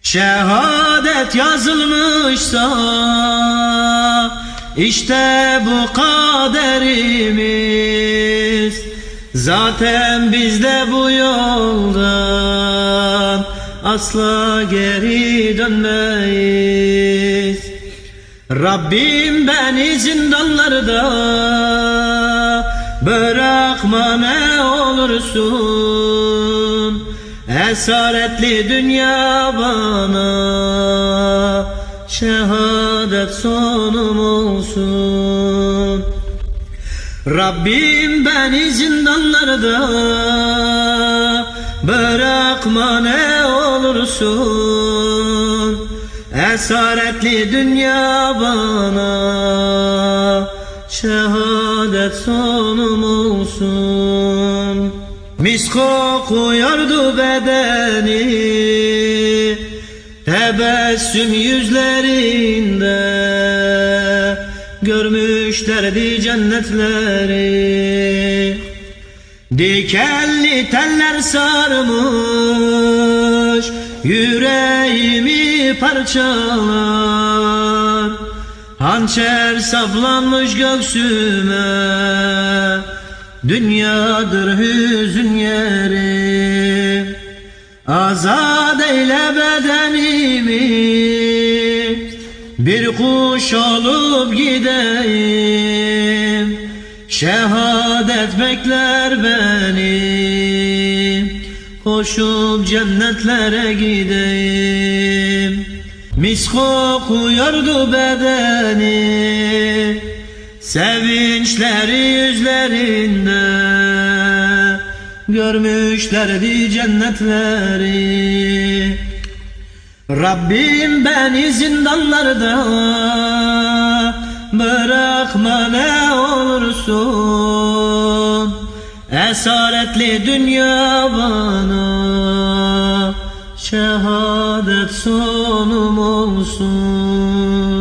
Şehadet yazılmışsa işte bu kaderimiz. Zaten biz de bu yoldan asla geri dönmeyiz. Rabbim beni zindanlarda bırakma ne olursun. Esaretli dünya bana şehadet sonum olsun. Rabbim beni zindanlarda bırakma ne olursun. Esaretli dünya bana şehadet sonum olsun. Mis kokuyordu bedeni, tebessüm yüzlerinde, görmüşlerdi cennetleri. Dikenli teller sarmış yüreğimi parçalar. Hançer saplanmış göğsüme, dünyadır hüzün yeri. Azad eyle bedenimi, bir kuş olup gideyim. Şehadet bekler beni, koşup cennetlere gideyim. Mis kokuyordu bedeni, sevinçleri yüzlerinde, görmüşlerdi cennetleri. Rabbim beni zindanlarda bırakma ne olursun. Esaretli dünya bana şehadet sonum olsun.